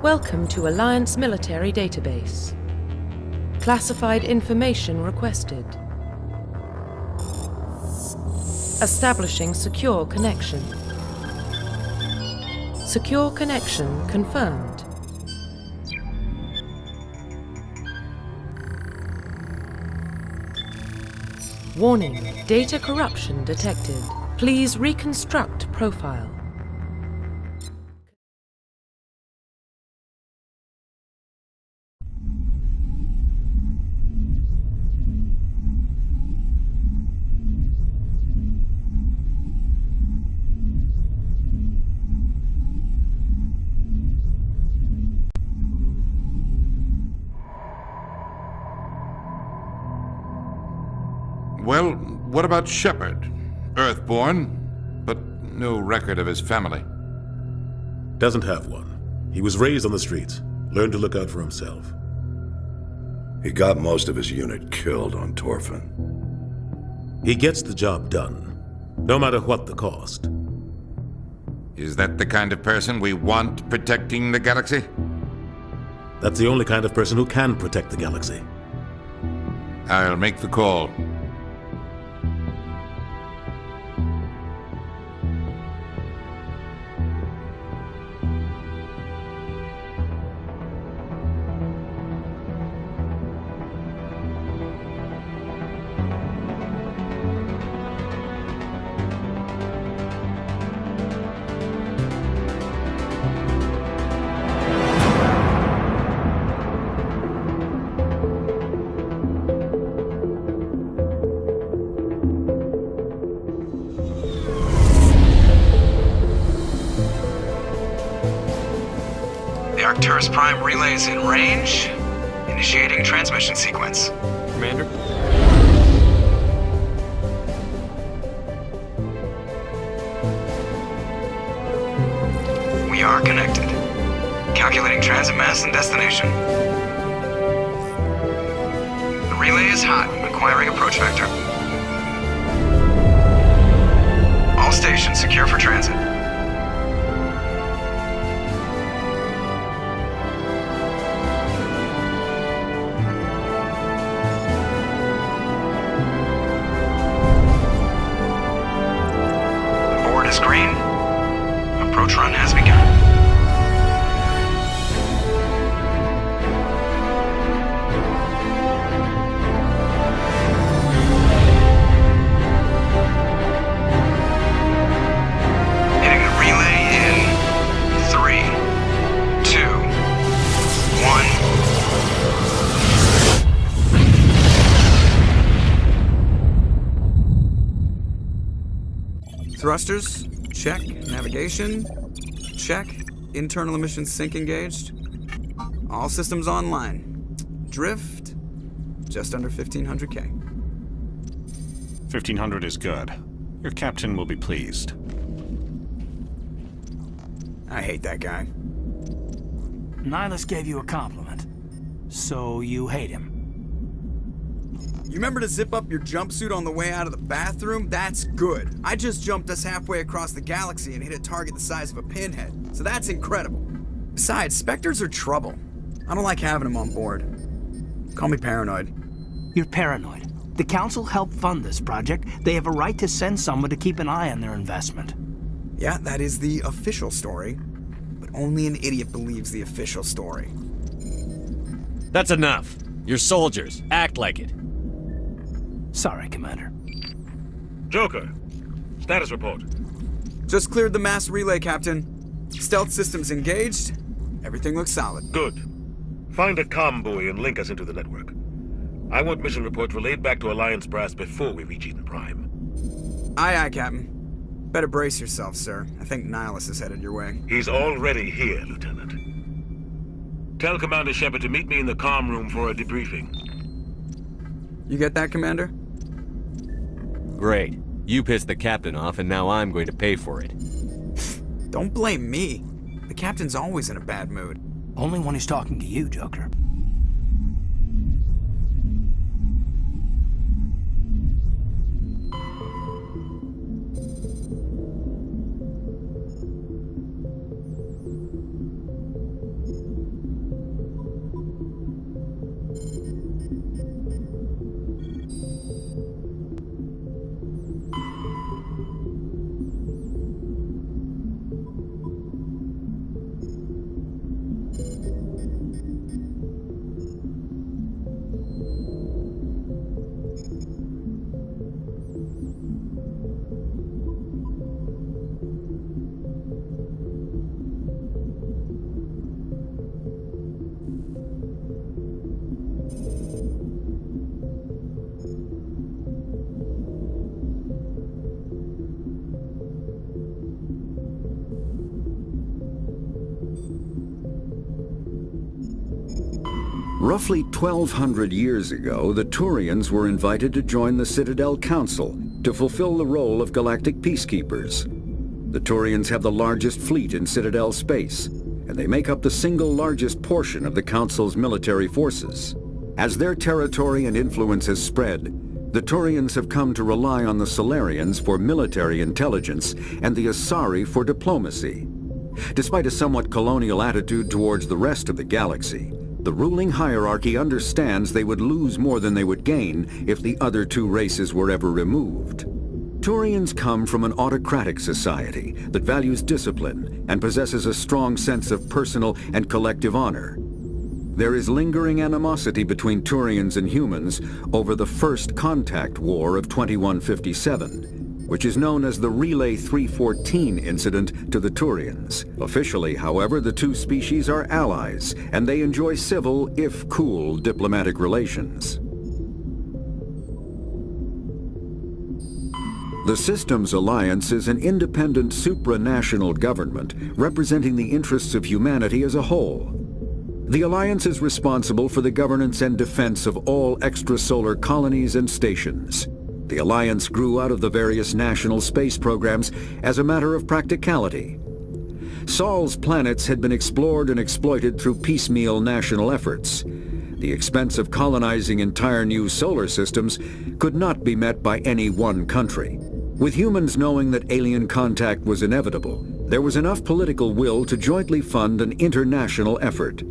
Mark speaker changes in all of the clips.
Speaker 1: Welcome to Alliance Military Database. Classified information requested. Establishing secure connection. Secure connection confirmed. Warning, data corruption detected. Please reconstruct profile.
Speaker 2: Well, what about Shepard? Earthborn, but no record of his family.
Speaker 3: Doesn't have one. He was raised on the streets, learned to look out for himself.
Speaker 4: He got most of his unit killed on Torfin.
Speaker 3: He gets the job done, no matter what the cost.
Speaker 2: Is that the kind of person we want protecting the galaxy?
Speaker 3: That's the only kind of person who can protect the galaxy.
Speaker 2: I'll make the call.
Speaker 5: Arcturus Prime relays in range. Initiating transmission sequence.
Speaker 6: Commander?
Speaker 5: We are connected. Calculating transit mass and destination. The relay is hot, acquiring approach vector. All stations secure for transit. Green. Approach run has begun. Hitting the relay in 3, 2, 1. Thrusters. Check. Navigation. Check. Internal emission sync engaged. All systems online. Drift. Just under 1,500K.
Speaker 7: 1,500 is good. Your captain will be pleased.
Speaker 5: I hate that guy.
Speaker 8: Nihilus gave you a compliment. So you hate him.
Speaker 5: You remember to zip up your jumpsuit on the way out of the bathroom? That's good. I just jumped us halfway across the galaxy and hit a target the size of a pinhead. So that's incredible. Besides, Spectres are trouble. I don't like having them on board. Call me paranoid.
Speaker 8: You're paranoid. The Council helped fund this project. They have a right to send someone to keep an eye on their investment.
Speaker 5: Yeah, that is the official story. But only an idiot believes the official story.
Speaker 6: That's enough. You're soldiers. Act like it.
Speaker 8: Sorry, Commander.
Speaker 9: Joker, status report.
Speaker 5: Just cleared the mass relay, Captain. Stealth systems engaged. Everything looks solid.
Speaker 9: Good. Find a comm buoy and link us into the network. I want mission reports relayed back to Alliance Brass before we reach Eden Prime.
Speaker 5: Aye, aye, Captain. Better brace yourself, sir. I think Nihilus is headed your way.
Speaker 9: He's already here, Lieutenant. Tell Commander Shepard to meet me in the comm room for a debriefing.
Speaker 5: You get that, Commander?
Speaker 6: Great. You pissed the captain off, and now I'm going to pay for it.
Speaker 5: Don't blame me. The captain's always in a bad mood.
Speaker 8: Only when he's talking to you, Joker.
Speaker 10: Roughly 1,200 years ago, the Turians were invited to join the Citadel Council to fulfill the role of galactic peacekeepers. The Turians have the largest fleet in Citadel space, and they make up the single largest portion of the Council's military forces. As their territory and influence has spread, the Turians have come to rely on the Solarians for military intelligence and the Asari for diplomacy. Despite a somewhat colonial attitude towards the rest of the galaxy, the ruling hierarchy understands they would lose more than they would gain if the other two races were ever removed. Turians come from an autocratic society that values discipline and possesses a strong sense of personal and collective honor. There is lingering animosity between Turians and humans over the First Contact War of 2157, which is known as the Relay 314 incident to the Turians. Officially, however, the two species are allies, and they enjoy civil, if cool, diplomatic relations. The Systems Alliance is an independent supranational government representing the interests of humanity as a whole. The Alliance is responsible for the governance and defense of all extrasolar colonies and stations. The Alliance grew out of the various national space programs as a matter of practicality. Sol's planets had been explored and exploited through piecemeal national efforts. The expense of colonizing entire new solar systems could not be met by any one country. With humans knowing that alien contact was inevitable, there was enough political will to jointly fund an international effort.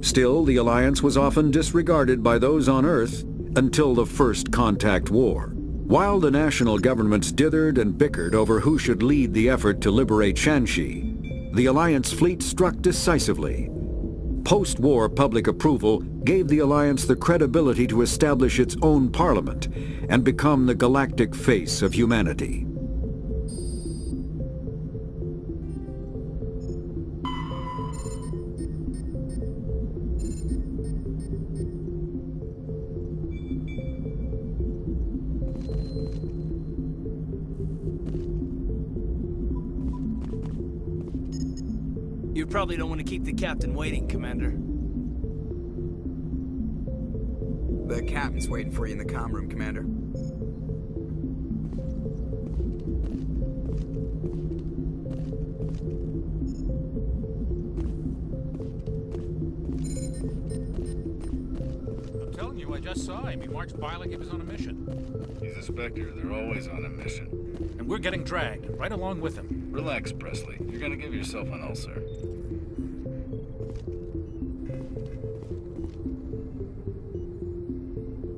Speaker 10: Still, the Alliance was often disregarded by those on Earth until the First Contact War. While the national governments dithered and bickered over who should lead the effort to liberate Shanxi, the Alliance fleet struck decisively. Post-war public approval gave the Alliance the credibility to establish its own parliament and become the galactic face of humanity.
Speaker 8: You probably don't want to keep the captain waiting, Commander.
Speaker 5: The captain's waiting for you in the comm room, Commander.
Speaker 11: I'm telling you, I just saw him. He marched by like he was on a mission.
Speaker 12: He's a Spectre. They're always on a mission.
Speaker 11: And we're getting dragged, right along with him.
Speaker 12: Relax, Presley. You're gonna give yourself an ulcer.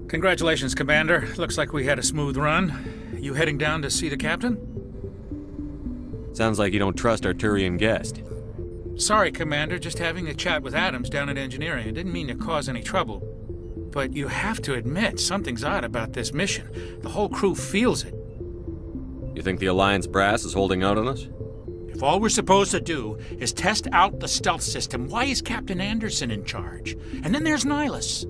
Speaker 11: Congratulations, Commander. Looks like we had a smooth run. You heading down to see the captain?
Speaker 6: Sounds like you don't trust our Turian guest.
Speaker 11: Sorry, Commander. Just having a chat with Adams down at engineering. I didn't mean to cause any trouble. But you have to admit, something's odd about this mission. The whole crew feels it.
Speaker 6: You think the Alliance brass is holding out on us?
Speaker 11: If all we're supposed to do is test out the stealth system, why is Captain Anderson in charge? And then there's Nihilus.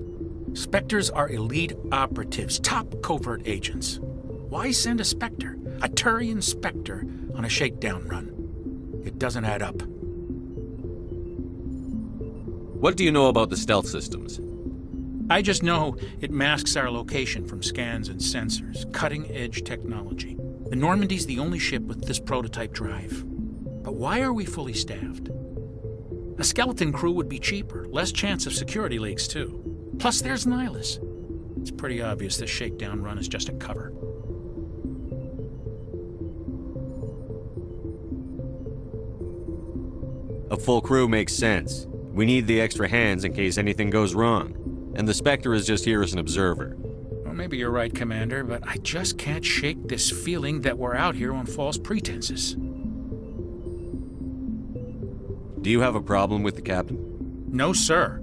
Speaker 11: Spectres are elite operatives, top covert agents. Why send a Spectre, a Turian Spectre, on a shakedown run? It doesn't add up.
Speaker 6: What do you know about the stealth systems?
Speaker 11: I just know it masks our location from scans and sensors. Cutting-edge technology. The Normandy's the only ship with this prototype drive. But why are we fully staffed? A skeleton crew would be cheaper, less chance of security leaks too. Plus there's Nihilus. It's pretty obvious this shakedown run is just a cover.
Speaker 6: A full crew makes sense. We need the extra hands in case anything goes wrong. And the Spectre is just here as an observer.
Speaker 11: Well, maybe you're right, Commander, but I just can't shake this feeling that we're out here on false pretenses.
Speaker 6: Do you have a problem with the captain?
Speaker 11: No, sir.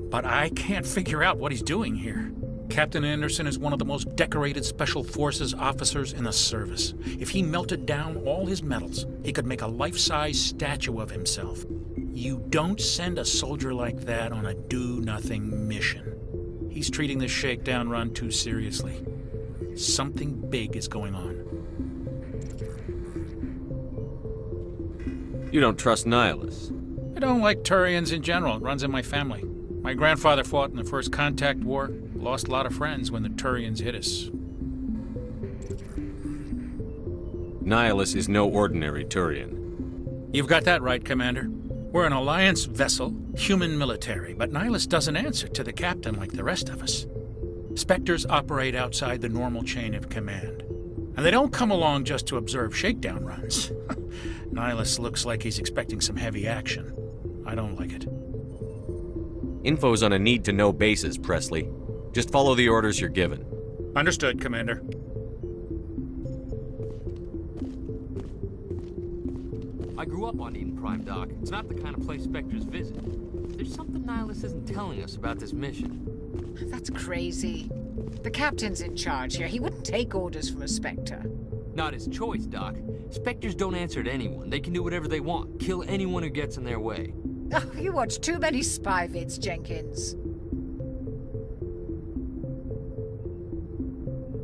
Speaker 11: But I can't figure out what he's doing here. Captain Anderson is one of the most decorated Special Forces officers in the service. If he melted down all his medals, he could make a life-size statue of himself. You don't send a soldier like that on a do-nothing mission. He's treating this shakedown run too seriously. Something big is going on. You
Speaker 6: don't trust Nihilus?
Speaker 11: I don't like Turians in general. It runs in my family. My grandfather fought in the First Contact War, lost a lot of friends when the Turians hit us.
Speaker 6: Nihilus is no ordinary Turian.
Speaker 11: You've got that right, Commander. We're an Alliance vessel, human military, but Nihilus doesn't answer to the captain like the rest of us. Spectres operate outside the normal chain of command. And they don't come along just to observe shakedown runs. Nihilus looks like he's expecting some heavy action. I don't like it.
Speaker 6: Info's on a need-to-know basis, Presley. Just follow the orders you're given.
Speaker 11: Understood, Commander.
Speaker 13: I grew up on Eden Prime, Doc. It's not the kind of place Spectres visit. There's something Nihilus isn't telling us about this mission.
Speaker 14: That's crazy. The captain's in charge here. He wouldn't take orders from a Spectre.
Speaker 13: Not his choice, Doc. Spectres don't answer to anyone. They can do whatever they want. Kill anyone who gets in their way.
Speaker 14: Oh, you watch too many spy vids, Jenkins.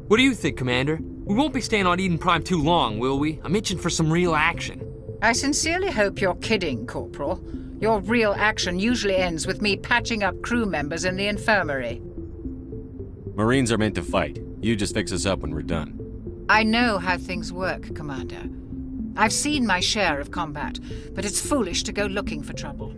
Speaker 13: What do you think, Commander? We won't be staying on Eden Prime too long, will we? I'm itching for some real action.
Speaker 14: I sincerely hope you're kidding, Corporal. Your real action usually ends with me patching up crew members in the infirmary.
Speaker 6: Marines are meant to fight. You just fix us up when we're done.
Speaker 14: I know how things work, Commander. I've seen my share of combat, but it's foolish to go looking for trouble.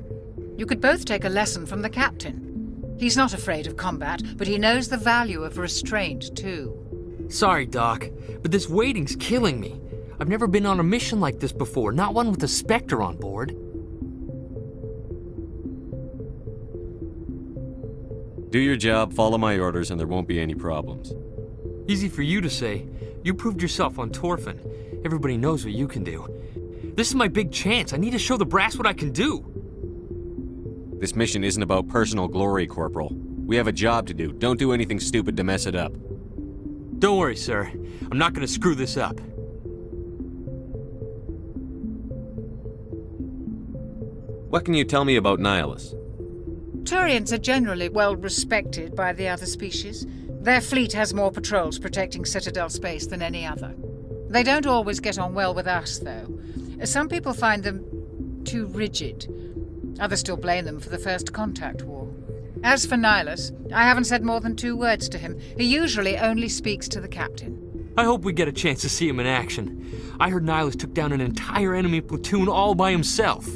Speaker 14: You could both take a lesson from the captain. He's not afraid of combat, but he knows the value of restraint, too.
Speaker 13: Sorry, Doc, but this waiting's killing me. I've never been on a mission like this before, not one with a Spectre on board.
Speaker 6: Do your job, follow my orders, and there won't be any problems.
Speaker 13: Easy for you to say. You proved yourself on Torfin. Everybody knows what you can do. This is my big chance. I need to show the brass what I can do.
Speaker 6: This mission isn't about personal glory, Corporal. We have a job to do. Don't do anything stupid to mess it up.
Speaker 13: Don't worry, sir. I'm not going to screw this up.
Speaker 6: What can you tell me about Nihilus?
Speaker 14: Turians are generally well respected by the other species. Their fleet has more patrols protecting Citadel space than any other. They don't always get on well with us, though. Some people find them too rigid. Others still blame them for the First Contact War. As for Nihilus, I haven't said more than 2 words to him. He usually only speaks to the captain.
Speaker 13: I hope we get a chance to see him in action. I heard Nihilus took down an entire enemy platoon all by himself.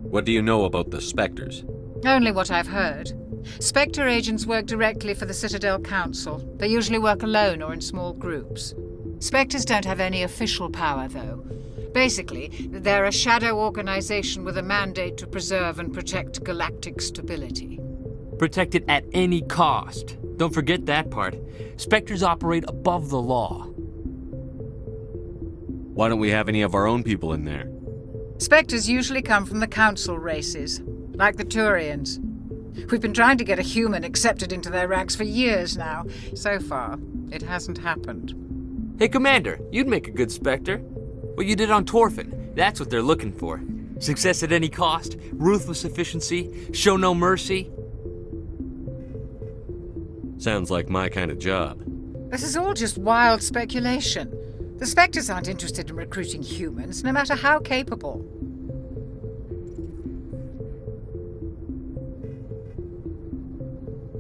Speaker 6: What do you know about the Spectres?
Speaker 14: Only what I've heard. Spectre agents work directly for the Citadel Council. They usually work alone or in small groups. Spectres don't have any official power, though. Basically, they're a shadow organization with a mandate to preserve and protect galactic stability.
Speaker 13: Protect it at any cost. Don't forget that part. Spectres operate above the law.
Speaker 6: Why don't we have any of our own people in there?
Speaker 14: Spectres usually come from the Council races, like the Turians. We've been trying to get a human accepted into their ranks for years now. So far, it hasn't happened.
Speaker 13: Hey, Commander, you'd make a good Spectre. What you did on Torfin, that's what they're looking for. Success at any cost, ruthless efficiency, show no mercy.
Speaker 6: Sounds like my kind of job.
Speaker 14: This is all just wild speculation. The Spectres aren't interested in recruiting humans, no matter how capable.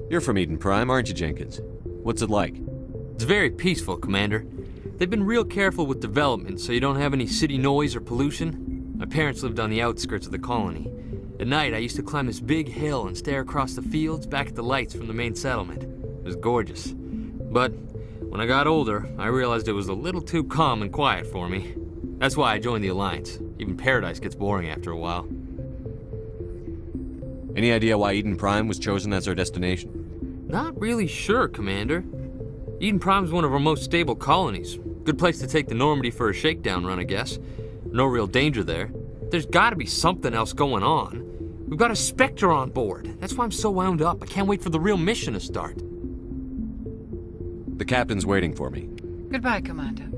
Speaker 6: You're from Eden Prime, aren't you, Jenkins? What's it like?
Speaker 13: It's very peaceful, Commander. They've been real careful with development, so you don't have any city noise or pollution. My parents lived on the outskirts of the colony. At night, I used to climb this big hill and stare across the fields back at the lights from the main settlement. It was gorgeous. But when I got older, I realized it was a little too calm and quiet for me. That's why I joined the Alliance. Even Paradise gets boring after a while.
Speaker 6: Any idea why Eden Prime was chosen as our destination?
Speaker 13: Not really sure, Commander. Eden Prime's one of our most stable colonies. Good place to take the Normandy for a shakedown run, I guess. No real danger there. There's gotta be something else going on. We've got a Spectre on board. That's why I'm so wound up. I can't wait for the real mission to start.
Speaker 6: The captain's waiting for me.
Speaker 14: Goodbye, Commander.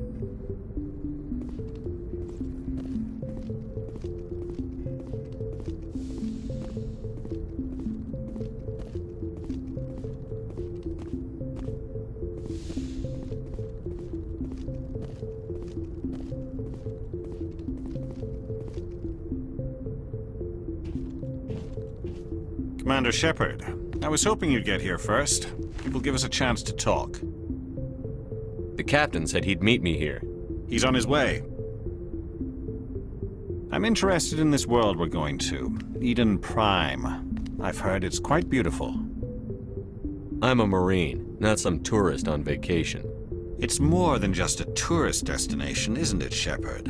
Speaker 7: Commander Shepard, I was hoping you'd get here first. It will give us a chance to talk.
Speaker 6: The captain said he'd meet me here.
Speaker 7: He's on his way. I'm interested in this world we're going to, Eden Prime. I've heard it's quite beautiful.
Speaker 6: I'm a Marine, not some tourist on vacation.
Speaker 7: It's more than just a tourist destination, isn't it, Shepard?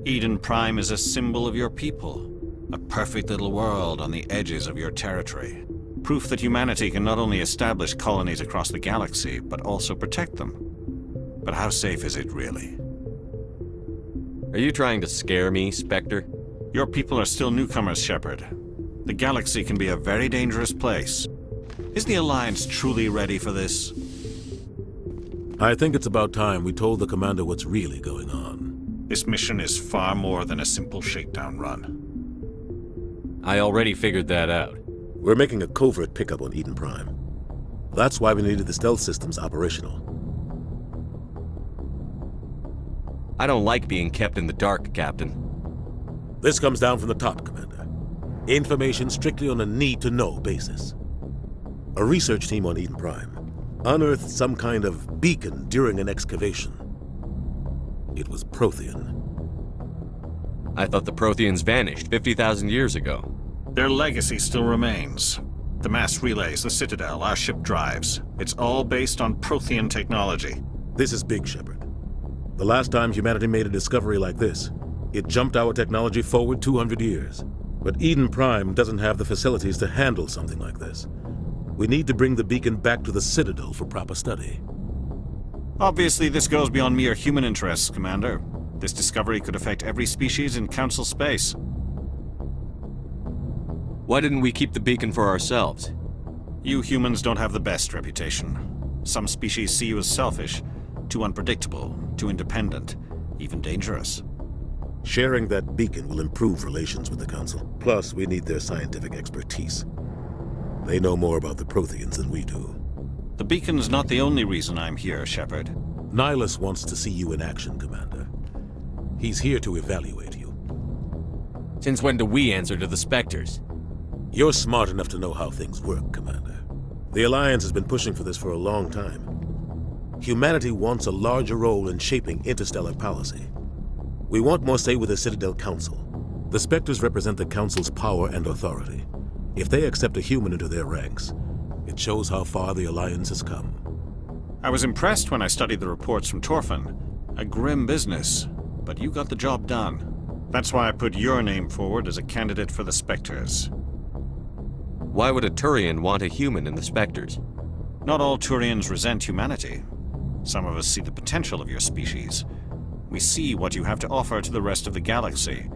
Speaker 7: Eden Prime is a symbol of your people. A perfect little world on the edges of your territory. Proof that humanity can not only establish colonies across the galaxy, but also protect them. But how safe is it really?
Speaker 6: Are you trying to scare me, Spectre?
Speaker 7: Your people are still newcomers, Shepard. The galaxy can be a very dangerous place. Is the Alliance truly ready for this?
Speaker 3: I think it's about time we told the commander what's really going on.
Speaker 7: This mission is far more than a simple shakedown run.
Speaker 6: I already figured that out.
Speaker 3: We're making a covert pickup on Eden Prime. That's why we needed the stealth systems operational.
Speaker 6: I don't like being kept in the dark, Captain.
Speaker 3: This comes down from the top, Commander. Information strictly on a need-to-know basis. A research team on Eden Prime unearthed some kind of beacon during an excavation. It was Prothean.
Speaker 6: I thought the Protheans vanished 50,000 years ago.
Speaker 7: Their legacy still remains. The mass relays, the Citadel, our ship drives. It's all based on Prothean technology.
Speaker 3: This is big, Shepard. The last time humanity made a discovery like this, it jumped our technology forward 200 years. But Eden Prime doesn't have the facilities to handle something like this. We need to bring the beacon back to the Citadel for proper study.
Speaker 7: Obviously, this goes beyond mere human interests, Commander. This discovery could affect every species in Council space.
Speaker 6: Why didn't we keep the beacon for ourselves?
Speaker 7: You humans don't have the best reputation. Some species see you as selfish, too unpredictable, too independent, even dangerous.
Speaker 3: Sharing that beacon will improve relations with the Council. Plus, we need their scientific expertise. They know more about the Protheans than we do.
Speaker 7: The beacon's not the only reason I'm here, Shepard.
Speaker 3: Nihilus wants to see you in action, Commander. He's here to evaluate you.
Speaker 6: Since when do we answer to the Spectres?
Speaker 3: You're smart enough to know how things work, Commander. The Alliance has been pushing for this for a long time. Humanity wants a larger role in shaping interstellar policy. We want more say with the Citadel Council. The Spectres represent the Council's power and authority. If they accept a human into their ranks, it shows how far the Alliance has come.
Speaker 7: I was impressed when I studied the reports from Torfin. A grim business, but you got the job done. That's why I put your name forward as a candidate for the Spectres.
Speaker 6: Why would a Turian want a human in the Spectres?
Speaker 7: Not all Turians resent humanity. Some of us see the potential of your species. We see what you have to offer to the rest of the galaxy,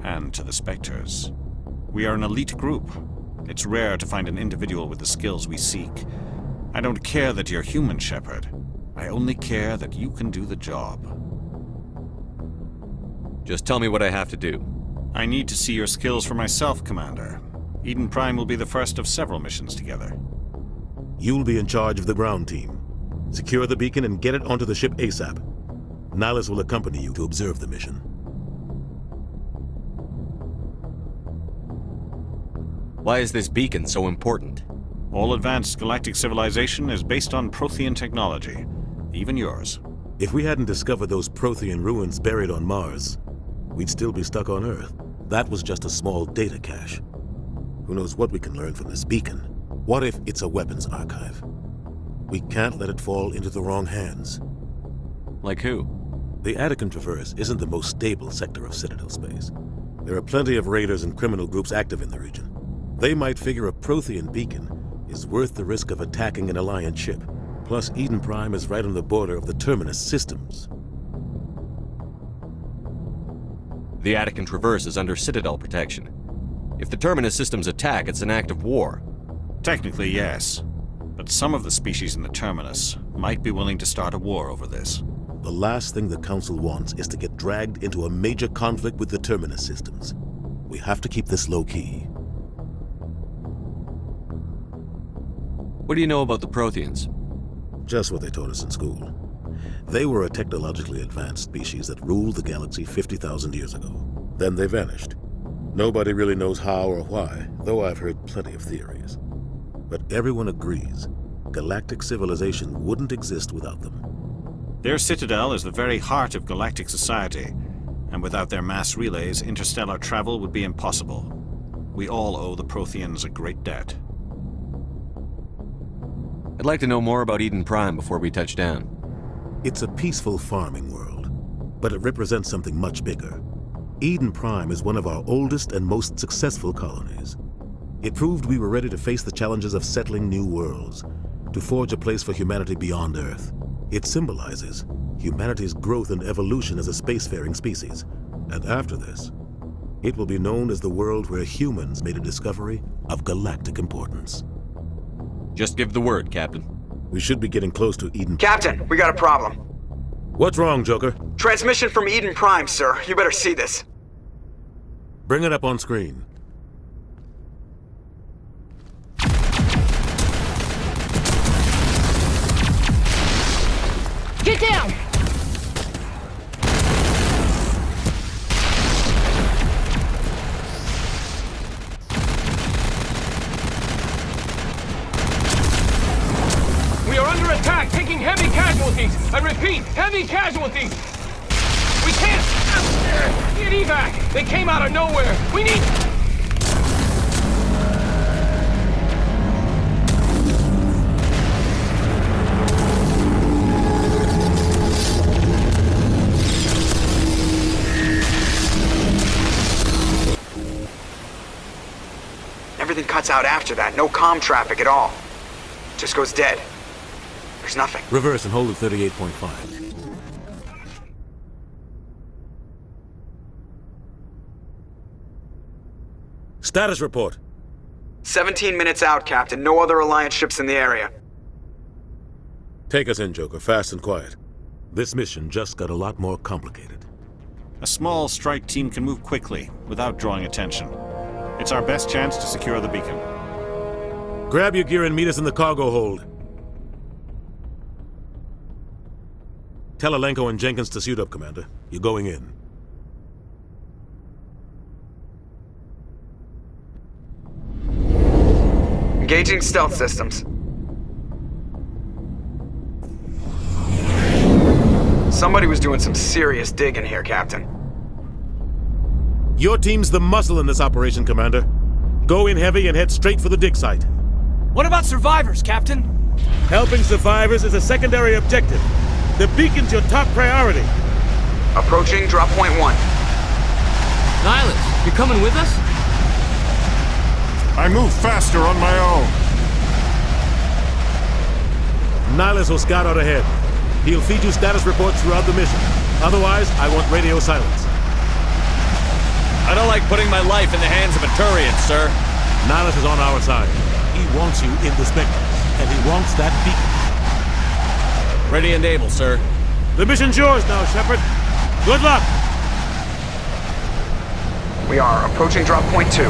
Speaker 7: and to the Spectres. We are an elite group. It's rare to find an individual with the skills we seek. I don't care that you're human, Shepard. I only care that you can do the job.
Speaker 6: Just tell me what I have to do.
Speaker 7: I need to see your skills for myself, Commander. Eden Prime will be the first of several missions together.
Speaker 3: You'll be in charge of the ground team. Secure the beacon and get it onto the ship ASAP. Nihilus will accompany you to observe the mission.
Speaker 6: Why is this beacon so important?
Speaker 7: All advanced galactic civilization is based on Prothean technology, even yours.
Speaker 3: If we hadn't discovered those Prothean ruins buried on Mars, we'd still be stuck on Earth. That was just a small data cache. Who knows what we can learn from this beacon? What if it's a weapons archive? We can't let it fall into the wrong hands.
Speaker 6: Like who?
Speaker 3: The Attican Traverse isn't the most stable sector of Citadel space. There are plenty of raiders and criminal groups active in the region. They might figure a Prothean beacon is worth the risk of attacking an Alliance ship. Plus, Eden Prime is right on the border of the Terminus systems.
Speaker 6: The Attican Traverse is under Citadel protection. If the Terminus systems attack, it's an act of war.
Speaker 7: Technically, yes. But some of the species in the Terminus might be willing to start a war over this.
Speaker 3: The last thing the Council wants is to get dragged into a major conflict with the Terminus systems. We have to keep this low-key.
Speaker 6: What do you know about the Protheans?
Speaker 3: Just what they taught us in school. They were a technologically advanced species that ruled the galaxy 50,000 years ago. Then they vanished. Nobody really knows how or why, though I've heard plenty of theories. But everyone agrees galactic civilization wouldn't exist without them.
Speaker 7: Their citadel is the very heart of galactic society, and without their mass relays, interstellar travel would be impossible. We all owe the Protheans a great debt.
Speaker 6: I'd like to know more about Eden Prime before we touch down.
Speaker 3: It's a peaceful farming world, but it represents something much bigger. Eden Prime is one of our oldest and most successful colonies. It proved we were ready to face the challenges of settling new worlds, to forge a place for humanity beyond Earth. It symbolizes humanity's growth and evolution as a spacefaring species. And after this, it will be known as the world where humans made a discovery of galactic importance.
Speaker 6: Just give the word, Captain.
Speaker 3: We should be getting close to Eden.
Speaker 5: Captain, we got a problem.
Speaker 3: What's wrong, Joker?
Speaker 5: Transmission from Eden Prime, sir. You better see this.
Speaker 3: Bring it up on screen.
Speaker 15: Get down!
Speaker 16: We are under attack, taking heavy casualties. I repeat, heavy casualties. We can't get evac. They came out of nowhere. We need...
Speaker 5: Everything cuts out after that. No comm traffic at all. Just goes dead. There's nothing.
Speaker 3: Reverse and hold at 38.5. Status report.
Speaker 5: 17 minutes out, Captain. No other Alliance ships in the area.
Speaker 3: Take us in, Joker, fast and quiet. This mission just got a lot more complicated.
Speaker 7: A small strike team can move quickly, without drawing attention. It's our best chance to secure the beacon.
Speaker 3: Grab your gear and meet us in the cargo hold. Tell Alenko and Jenkins to suit up, Commander. You're going in.
Speaker 5: Engaging stealth systems. Somebody was doing some serious digging here, Captain.
Speaker 3: Your team's the muscle in this operation, Commander. Go in heavy and head straight for the dig site.
Speaker 15: What about survivors, Captain?
Speaker 3: Helping survivors is a secondary objective. The beacon's your top priority.
Speaker 5: Approaching drop point 1.
Speaker 13: Nihilus, you coming with us?
Speaker 7: I move faster on my own.
Speaker 3: Nihilus will scout out ahead. He'll feed you status reports throughout the mission. Otherwise, I want radio silence.
Speaker 6: I don't like putting my life in the hands of a Turian, sir.
Speaker 3: Nihilus is on our side. He wants you in the Spectre, and he wants that beacon.
Speaker 6: Ready and able, sir.
Speaker 3: The mission's yours now, Shepard. Good luck!
Speaker 5: We are approaching drop point 2.